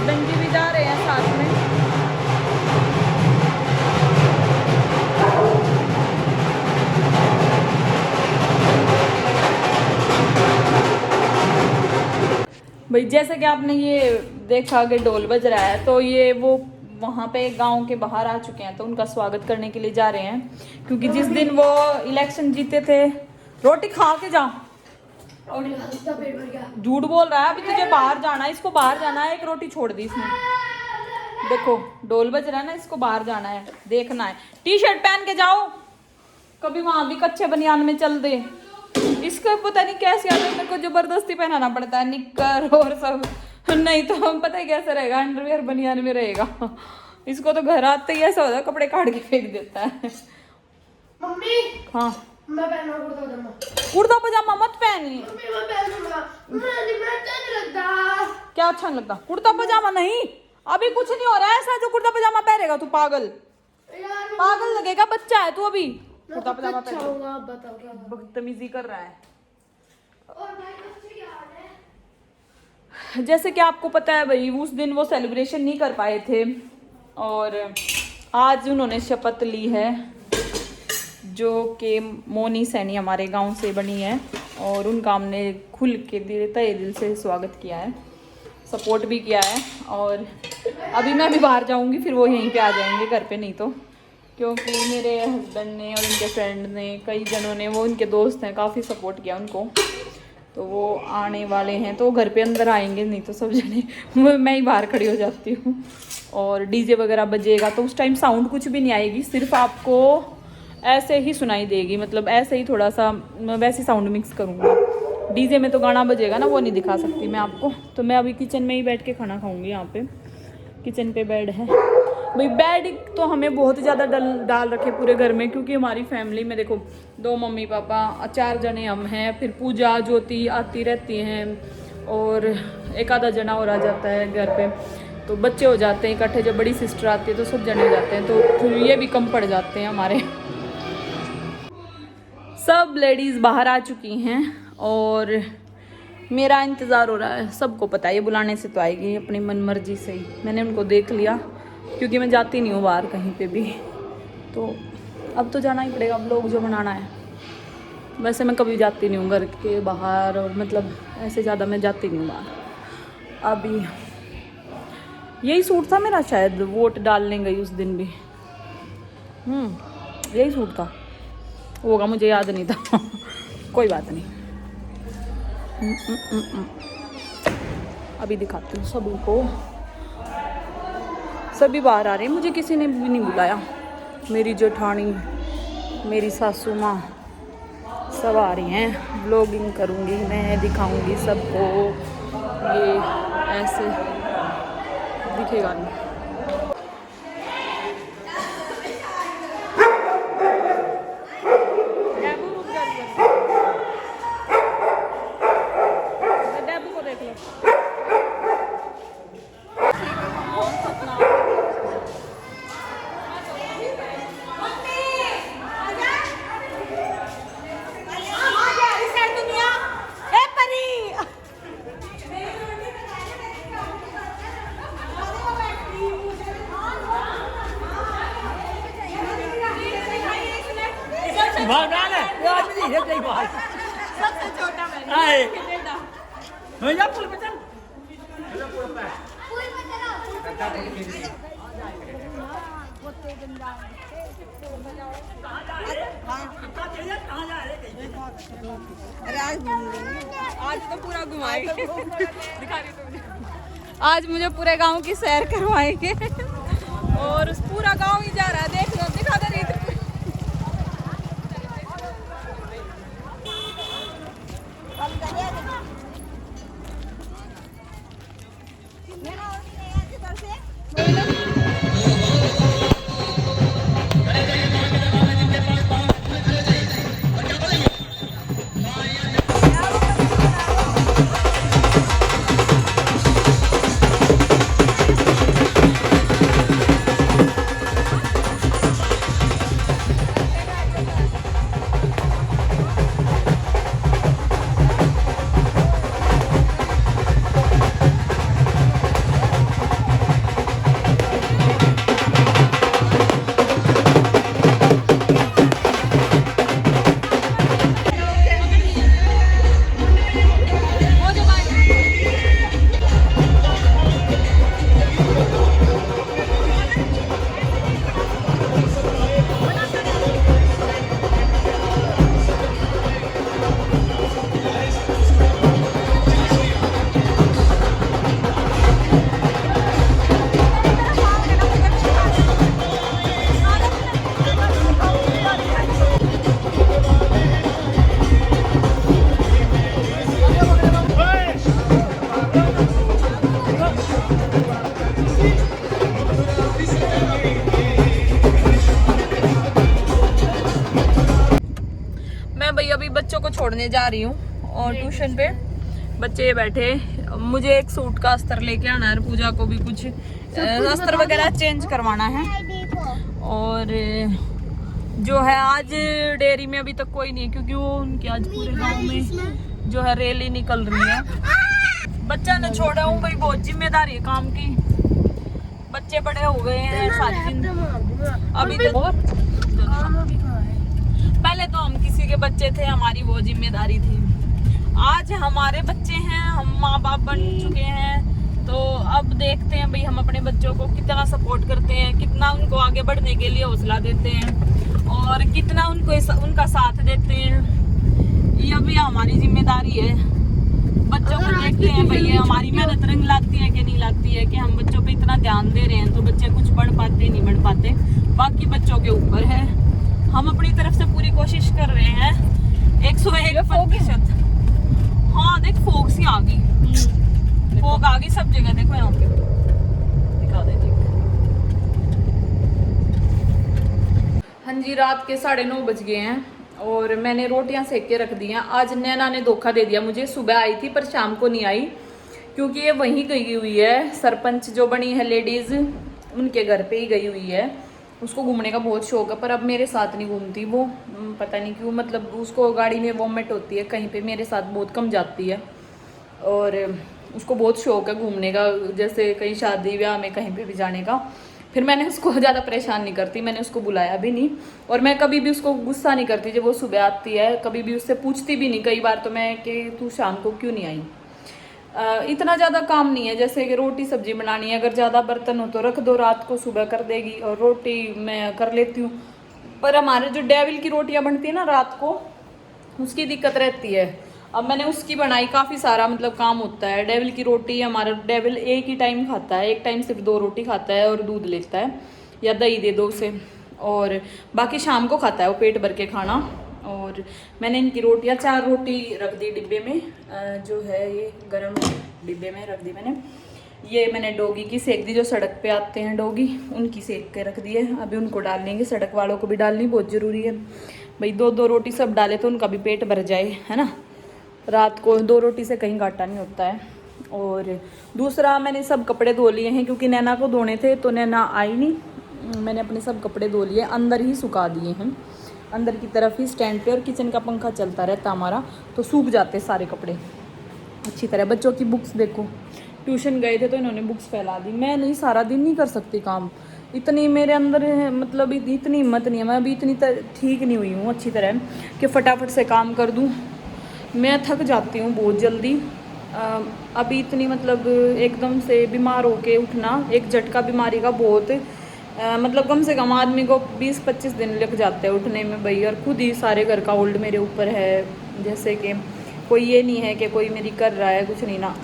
Husband जी भी जा रहे हैं साथ में। भाई जैसे कि आपने ये देखा कि ढोल बज रहा है, तो ये वो वहाँ पे गांव के बाहर आ चुके हैं, तो उनका स्वागत करने के लिए जा रहे हैं। क्योंकि जिस दिन वो इलेक्शन जीते थे, रोटी खा के जा, झूठ बोल रहा है। अभी तुझे बाहर जाना है, इसको बाहर जाना है, एक रोटी छोड़ दी इसने। देखो ढोल बज रहा है ना, इसको बाहर जाना है, देखना है। टी शर्ट पहन के जाओ, कभी वहां भी कच्चे बनियान में चल दे। इसका पता नहीं कैसे आता है, मेरे को जबरदस्ती पहनाना पड़ता है निक्कर और सब, नहीं तो हम पता है कैसे रहेगा, अंडरवियर बनियान में रहेगा। इसको तो घर आते ही ऐसा होता है, कपड़े काट के फेंक देता है। मम्मी हाँ मैं पहनूंगा कुर्ता पजामा। कुर्ता पजामा मत पहनिए। मम्मी मैं पहनूंगा, मुझे अच्छा नहीं लगता। क्या अच्छा नहीं लगता? कुर्ता पजामा नहीं, अभी कुछ नहीं हो रहा है ऐसा जो कुर्ता पजामा पहनेगा तू पागल पागल लगेगा, बच्चा है तू अभी। कुर्ता पजामा पहन, आप बताओ क्या बदतमीजी कर रहा है। और भाई बच्चे क्या हाल है? जैसे कि आपको पता है भाई, उस दिन वो सेलिब्रेशन नहीं कर पाए थे, और आज उन्होंने शपथ ली है, जो कि मोनी सैनी हमारे गांव से बनी है, और उनका हमने खुल के तहे दिल से स्वागत किया है, सपोर्ट भी किया है। और अभी मैं भी बाहर जाऊंगी, फिर वो यहीं पे आ जाएंगे घर पे, नहीं तो क्योंकि मेरे हस्बैंड ने और उनके फ्रेंड ने, कई जनों ने, वो उनके दोस्त हैं, काफ़ी सपोर्ट किया उनको, तो वो आने वाले हैं, तो घर पे अंदर आएंगे, नहीं तो सब जने मैं ही बाहर खड़ी हो जाती हूँ। और डीजे वगैरह बजेगा तो उस टाइम साउंड कुछ भी नहीं आएगी, सिर्फ आपको ऐसे ही सुनाई देगी, मतलब ऐसे ही थोड़ा सा वैसे साउंड मिक्स करूँगी। डीजे में तो गाना बजेगा ना, वो नहीं दिखा सकती मैं आपको। तो मैं अभी किचन में ही बैठ के खाना खाऊंगी। यहाँ पे किचन पे बेड है भाई। बेड तो हमें बहुत ज़्यादा डाल रखे पूरे घर में, क्योंकि हमारी फैमिली में देखो 2 मम्मी पापा 4 जने हम हैं, फिर पूजा ज्योति आती रहती हैं, और एक आधा जना और आ जाता है घर पे, तो बच्चे हो जाते हैं इकट्ठे। जब बड़ी सिस्टर आती है तो सब जने हो जाते हैं, तो फिर ये भी कम पड़ जाते हैं हमारे। सब लेडीज़ बाहर आ चुकी हैं और मेरा इंतज़ार हो रहा है। सबको पता है ये बुलाने से तो आएगी, अपनी मन मर्जी से ही। मैंने उनको देख लिया, क्योंकि मैं जाती नहीं हूँ बाहर कहीं पे भी, तो अब तो जाना ही पड़ेगा, अब लोग जो मनाना है। वैसे मैं कभी जाती नहीं हूँ घर के बाहर, और मतलब ऐसे ज़्यादा मैं जाती नहीं हूँ बाहर। अभी यही सूट था मेरा, शायद वोट डालने गई उस दिन भी, यही सूट था, होगा, मुझे याद नहीं था। कोई बात नहीं। अभी दिखाती हूँ सभी को। सभी बाहर आ रहे हैं, मुझे किसी ने भी नहीं बुलाया। मेरी जेठानी, मेरी सासू माँ, सब आ रही हैं। व्लॉगिंग करूँगी मैं, दिखाऊँगी सबको। ये ऐसे दिखेगा नहीं। सबसे छोटा आज तो पूरा घुमाएंगे। दिखा रही तुझे, आज मुझे पूरे गांव की सैर करवाएंगे, और पूरा गांव ही जा रहा है। देख लो, दिखा दे रही थी। जा रही हूँ और ट्यूशन पे बच्चे बैठे। मुझे एक सूट का अस्तर लेके आना है, पूजा को भी कुछ अस्तर वगैरह चेंज करवाना है। और जो है आज डेयरी में अभी तक कोई नहीं है, क्योंकि वो उनके आज पूरे गांव में जो है रैली निकल रही है। बच्चा ने छोड़ा हूँ भाई, बहुत जिम्मेदारी है काम की। बच्चे बड़े हो गए हैं सारे दिन। अभी तो पहले तो हम किसी के बच्चे थे, हमारी वो जिम्मेदारी थी। आज हमारे बच्चे हैं, हम माँ बाप बन चुके हैं, तो अब देखते हैं भाई हम अपने बच्चों को कितना सपोर्ट करते हैं, कितना उनको आगे बढ़ने के लिए हौसला देते हैं और कितना उनको उनका साथ देते हैं। ये भी हमारी जिम्मेदारी है। बच्चों को देखते हैं भाई हमारी मेहनत रंग लाती है कि नहीं लाती है, कि हम बच्चों पे इतना ध्यान दे रहे हैं तो बच्चे कुछ बढ़ पाते नहीं बढ़ पाते, बाकी बच्चों के ऊपर है। हम अपनी तरफ से पूरी कोशिश कर रहे हैं 101%। हाँ देख फोग सी आ गई, फोग आ गई सब जगह। देखो यहाँ पे दिखा दे। हाँ जी, रात के 9:30 बज गए हैं और मैंने रोटियां सेक के रख दी हैं। आज नैना ने धोखा दे दिया मुझे, सुबह आई थी पर शाम को नहीं आई, क्योंकि ये वहीं गई हुई है। सरपंच जो बनी है लेडीज, उनके घर पे ही गई हुई है। उसको घूमने का बहुत शौक है, पर अब मेरे साथ नहीं घूमती वो, पता नहीं क्यों। मतलब उसको गाड़ी में वॉमिट होती है कहीं पे, मेरे साथ बहुत कम जाती है। और उसको बहुत शौक है घूमने का, जैसे कहीं शादी ब्याह में कहीं पे भी जाने का। फिर मैंने उसको ज़्यादा परेशान नहीं करती, मैंने उसको बुलाया भी नहीं और मैं कभी भी उसको गुस्सा नहीं करती जब वो सुबह आती है। कभी भी उससे पूछती भी नहीं। कई बार तो मैं कि तू शाम को क्यों नहीं आई। इतना ज़्यादा काम नहीं है, जैसे कि रोटी सब्जी बनानी है, अगर ज़्यादा बर्तन हो तो रख दो, रात को सुबह कर देगी। और रोटी मैं कर लेती हूँ, पर हमारे जो डेविल की रोटियाँ बनती है ना रात को, उसकी दिक्कत रहती है। अब मैंने उसकी बनाई, काफ़ी सारा मतलब काम होता है। डेविल की रोटी, हमारा डेविल एक ही टाइम खाता है, एक टाइम सिर्फ 2 रोटी खाता है और दूध लेता है या दही दे दो उसे, और बाकी शाम को खाता है वो पेट भर के खाना। और मैंने इनकी रोटियां 4 रोटी रख दी डिब्बे में, जो है ये गरम डिब्बे में रख दी मैंने। ये मैंने डोगी की सेक दी, जो सड़क पे आते हैं डोगी, उनकी सेक के रख दी है। अभी उनको डाल लेंगे, सड़क वालों को भी डालनी बहुत ज़रूरी है भाई। 2-2 रोटी सब डाले तो उनका भी पेट भर जाए, है ना। रात को 2 रोटी से कहीं घाटा नहीं होता है। और दूसरा, मैंने सब कपड़े धो लिए हैं, क्योंकि नैना को धोने थे तो नैना आई नहीं। मैंने अपने सब कपड़े धो लिए, अंदर ही सुखा दिए हैं, अंदर की तरफ ही स्टैंड पे। और किचन का पंखा चलता रहता हमारा, तो सूख जाते सारे कपड़े अच्छी तरह। बच्चों की बुक्स देखो, ट्यूशन गए थे तो इन्होंने बुक्स फैला दी। मैं नहीं, सारा दिन नहीं कर सकती काम, इतनी मेरे अंदर है, मतलब इतनी हिम्मत नहीं है। मैं अभी इतनी ठीक नहीं हुई हूँ अच्छी तरह कि फटाफट से काम कर दूँ। मैं थक जाती हूँ बहुत जल्दी। अभी इतनी मतलब एकदम से बीमार होके उठना, एक झटका बीमारी का बहुत मतलब कम से कम आदमी को 20-25 दिन लग जाते हैं उठने में भाई। और खुद ही सारे घर का होल्ड मेरे ऊपर है, जैसे कि कोई ये नहीं है कि कोई मेरी कर रहा है, कुछ नहीं ना,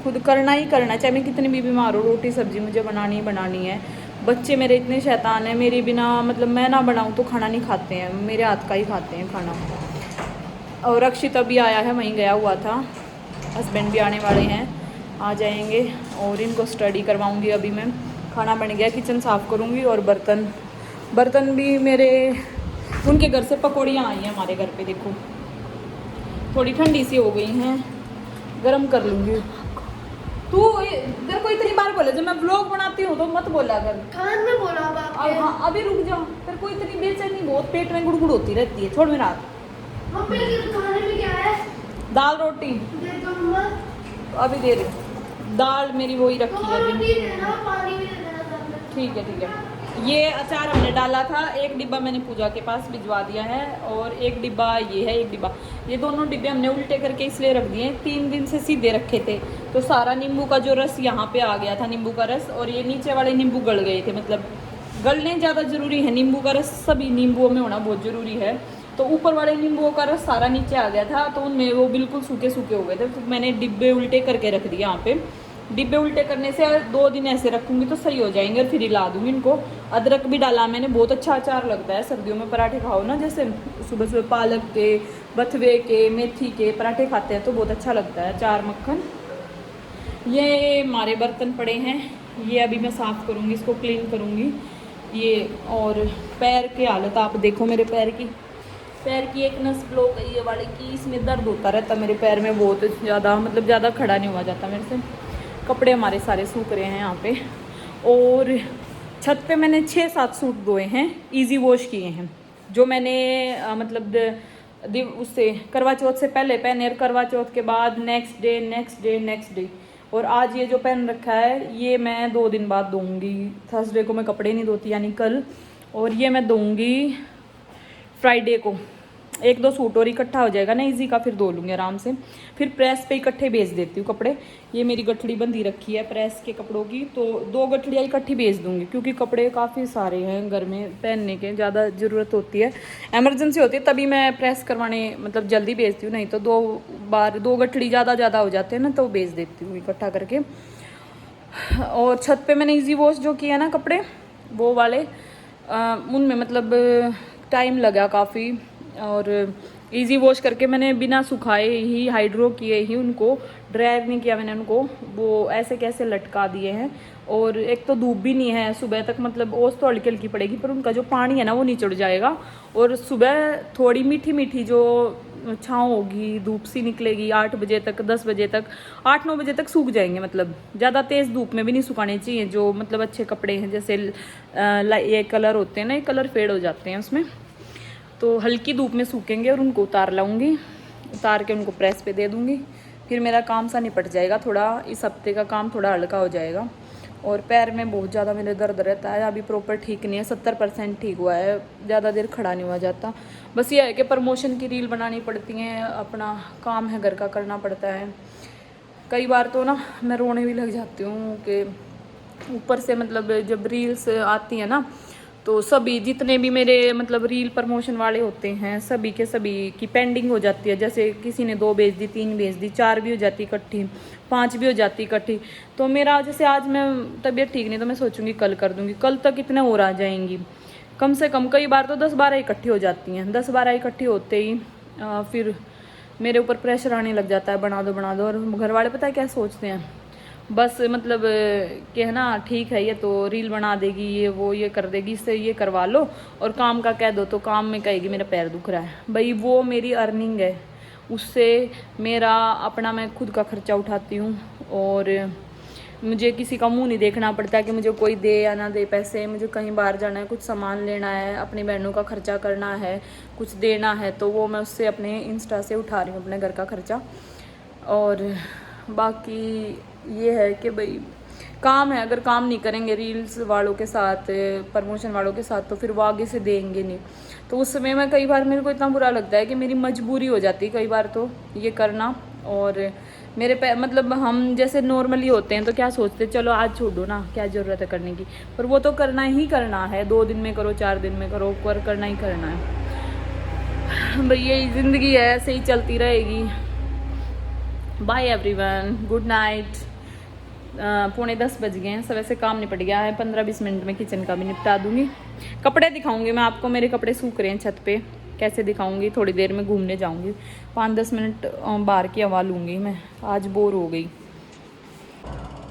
खुद करना ही करना, चाहे मैं कितनी भी बीमार हो। रोटी सब्जी मुझे बनानी ही बनानी है। बच्चे मेरे इतने शैतान हैं, मेरी बिना मतलब मैं ना बनाऊँ तो खाना नहीं खाते हैं, मेरे हाथ का ही खाते हैं खाना। और रक्षित अभी आया है, वहीं गया हुआ था। हस्बैंड भी आने वाले हैं, आ जाएंगे और इनको स्टडी करवाऊँगी। अभी मैं, खाना बन गया, किचन साफ़ करूँगी। और बर्तन भी मेरे, उनके घर से पकौड़ियाँ आई हैं हमारे घर पे, देखो थोड़ी ठंडी सी हो गई हैं, गरम कर लूँगी। तू तेरे को इतनी बार बोला, जब मैं व्लॉग बनाती हूँ तो मत बोला कर। कान में बोला बाप के। हाँ अभी रुक जाओ, तेरे को इतनी बेचैनी बहुत पेट में गुड़गुड़ होती रहती है। छोड़ मेरा हाथ। मम्मी के खाने में क्या है? दाल रोटी दे दो मम्मा। अभी दे रही, दाल मेरी वही रखी है रोटी अभी। देना, पानी भी दे देना साथ। ठीक है। ये अचार हमने डाला था, एक डिब्बा मैंने पूजा के पास भिजवा दिया है और एक डिब्बा ये है, एक डिब्बा। ये दोनों डिब्बे हमने उल्टे करके इसलिए रख दिए, 3 दिन से सीधे रखे थे तो सारा नींबू का जो रस यहाँ पे आ गया था, नींबू का रस। और ये नीचे वाले नींबू गल गए थे, मतलब गलने ज़्यादा ज़रूरी है, नींबू का रस सभी नींबुओं में होना बहुत ज़रूरी है। तो ऊपर वाले नींबुओं का रस सारा नीचे आ गया था, तो उनमें वो बिल्कुल सूखे सूखे हो गए थे। तो मैंने डिब्बे उल्टे करके रख दिए यहाँ पे। डिब्बे उल्टे करने से 2 दिन ऐसे रखूँगी तो सही हो जाएंगे, और फिर हिला दूँगी इनको। अदरक भी डाला मैंने, बहुत अच्छा अचार लगता है सर्दियों में। पराठे खाओ ना, जैसे सुबह सुबह पालक के, बथुए के, मेथी के पराठे खाते हैं तो बहुत अच्छा लगता है, अचार मक्खन। ये हमारे बर्तन पड़े हैं, ये अभी मैं साफ़ करूँगी, इसको क्लीन करूँगी। ये और पैर की हालत आप देखो मेरे पैर की, पैर की एक नस ब्लॉक है ये वाली की, इसमें दर्द होता रहता मेरे पैर में बहुत ज़्यादा, मतलब ज़्यादा खड़ा नहीं हुआ जाता मेरे से। कपड़े हमारे सारे सूख रहे हैं यहाँ पे, और छत पे मैंने 6-7 सूट धोए हैं, इजी वॉश किए हैं, जो मैंने मतलब उससे करवा चौथ से पहले पहने, और करवा चौथ के बाद नेक्स्ट डे। और आज ये जो पहन रखा है ये मैं 2 दिन बाद धोऊंगी। थर्सडे को मैं कपड़े नहीं धोती, यानी कल, और ये मैं धोऊंगी फ्राइडे को। 1-2 सूट और इकट्ठा हो जाएगा ना इजी का, फिर धो लूँगी आराम से। फिर प्रेस पे इकट्ठे भेज देती हूँ कपड़े। ये मेरी गठड़ी बंधी रखी है प्रेस के कपड़ों की, तो 2 गठड़ियाँ इकट्ठी भेज दूँगी, क्योंकि कपड़े काफ़ी सारे हैं घर में पहनने के, ज़्यादा ज़रूरत होती है, इमरजेंसी होती है, तभी मैं प्रेस करवाने मतलब जल्दी भेजती हूँ। नहीं तो 2 गठड़ी ज़्यादा हो जाते हैं ना, तो भेज देती हूँ इकट्ठा करके। और छत पे मैंने इजी वॉश जो किया ना कपड़े, वो वाले उनमें मतलब टाइम लगा काफ़ी, और इजी वॉश करके मैंने बिना सुखाए ही, हाइड्रो किए ही उनको, ड्रायर नहीं किया मैंने उनको, वो ऐसे कैसे लटका दिए हैं। और एक तो धूप भी नहीं है सुबह तक, मतलब ओस तो हल्की हल्की पड़ेगी, पर उनका जो पानी है ना वो निचड़ जाएगा, और सुबह थोड़ी मीठी मीठी जो छाँव होगी, धूप सी निकलेगी 8 बजे तक, 10 बजे तक, 8-9 बजे तक सूख जाएंगे। मतलब ज़्यादा तेज़ धूप में भी नहीं सुखाने चाहिए, जो मतलब अच्छे कपड़े हैं, जैसे ये कलर होते हैं ना, ये कलर फेड हो जाते हैं उसमें, तो हल्की धूप में सूखेंगे। और उनको उतार लाऊंगी, उतार के उनको प्रेस पे दे दूंगी, फिर मेरा काम सा निपट जाएगा, थोड़ा इस हफ्ते का काम थोड़ा हल्का हो जाएगा। और पैर में बहुत ज़्यादा मेरे दर्द रहता है, अभी प्रॉपर ठीक नहीं है, 70% ठीक हुआ है, ज़्यादा देर खड़ा नहीं हुआ जाता। बस ये है कि प्रमोशन की रील बनानी पड़ती हैं, अपना काम है घर का करना पड़ता है। कई बार तो ना मैं रोने भी लग जाती हूँ कि ऊपर से मतलब जब रील्स आती है ना, तो सभी जितने भी मेरे मतलब रील प्रमोशन वाले होते हैं, सभी के सभी की पेंडिंग हो जाती है। जैसे किसी ने 2 भेज दी, 3 भेज दी, 4 भी हो जाती इकट्ठी, 5 भी हो जाती इकट्ठी। तो मेरा जैसे आज मैं तबीयत ठीक नहीं, तो मैं सोचूंगी कल कर दूंगी, कल तक इतने और आ जाएंगी कम से कम। कई बार तो 10-12 इकट्ठी हो जाती हैं, 10-12 इकट्ठी होते ही फिर मेरे ऊपर प्रेशर आने लग जाता है, बना दो। और घर वाले पता है क्या सोचते हैं, बस मतलब कि है ना, ठीक है ये तो रील बना देगी, ये वो ये कर देगी, इससे ये करवा लो, और काम का कह दो तो काम में कहेगी मेरा पैर दुख रहा है। भाई वो मेरी अर्निंग है, उससे मेरा अपना मैं खुद का खर्चा उठाती हूँ, और मुझे किसी का मुंह नहीं देखना पड़ता कि मुझे कोई दे या ना दे पैसे। मुझे कहीं बाहर जाना है, कुछ सामान लेना है, अपनी बहनों का खर्चा करना है, कुछ देना है, तो वो मैं उससे अपने इंस्टा से उठा रही हूँ अपने घर का खर्चा। और बाकी ये है कि भाई काम है, अगर काम नहीं करेंगे रील्स वालों के साथ, प्रमोशन वालों के साथ, तो फिर वो आगे से देंगे नहीं। तो उस समय में कई बार मेरे को इतना बुरा लगता है कि मेरी मजबूरी हो जाती है कई बार तो ये करना। और मेरे मतलब हम जैसे नॉर्मली होते हैं तो क्या सोचते, चलो आज छोड़ दो ना, क्या ज़रूरत है करने की, पर वो तो करना ही करना है, 2 दिन में करो, 4 दिन में करो, पर करना ही करना है। भाई यही ज़िंदगी है, ऐसे ही चलती रहेगी। Bye everyone, good night. 9:45 बज गए हैं, सब ऐसे काम निपट गया है, 15-20 मिनट में किचन का भी निपटा दूंगी। कपड़े दिखाऊंगी मैं आपको, मेरे कपड़े सूख रहे हैं छत पे, कैसे दिखाऊंगी, थोड़ी देर में घूमने जाऊंगी, 5-10 मिनट बाहर की हवा लूँगी मैं, आज बोर हो गई।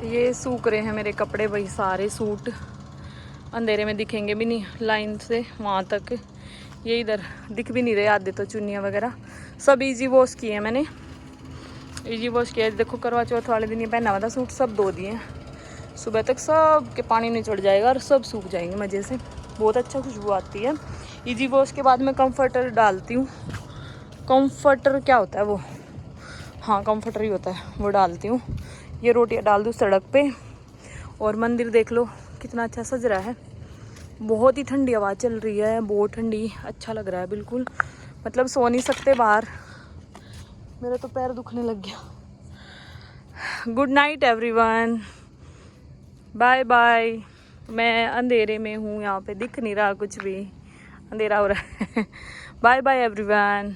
ये सूख रहे हैं मेरे कपड़े, वही सारे सूट, अंधेरे में दिखेंगे भी नहीं, लाइन से वहाँ तक, ये इधर दिख भी नहीं रहे आधे, तो चुन्नियाँ वगैरह सब इजी वॉश किए हैं मैंने, इजी वॉश किया। देखो करवा चौथ वाले दिन ये पहना हुआ था सूट, सब धो दिए, सुबह तक सब के पानी निचड़ जाएगा और सब सूख जाएंगे मज़े से, बहुत अच्छा खुशबू आती है। इजी वॉश के बाद मैं कंफर्टर डालती हूँ, कंफर्टर क्या होता है वो, हाँ कंफर्टर ही होता है, वो डालती हूँ। ये रोटियाँ डाल दूँ सड़क पे, और मंदिर देख लो कितना अच्छा सज रहा है, बहुत ही ठंडी हवा चल रही है, बहुत ठंडी, अच्छा लग रहा है बिल्कुल, मतलब सो नहीं सकते बाहर, मेरा तो पैर दुखने लग गया। Good night everyone, bye bye. मैं अंधेरे में हूँ, यहाँ पे दिख नहीं रहा कुछ भी, अंधेरा हो रहा है। Bye bye everyone.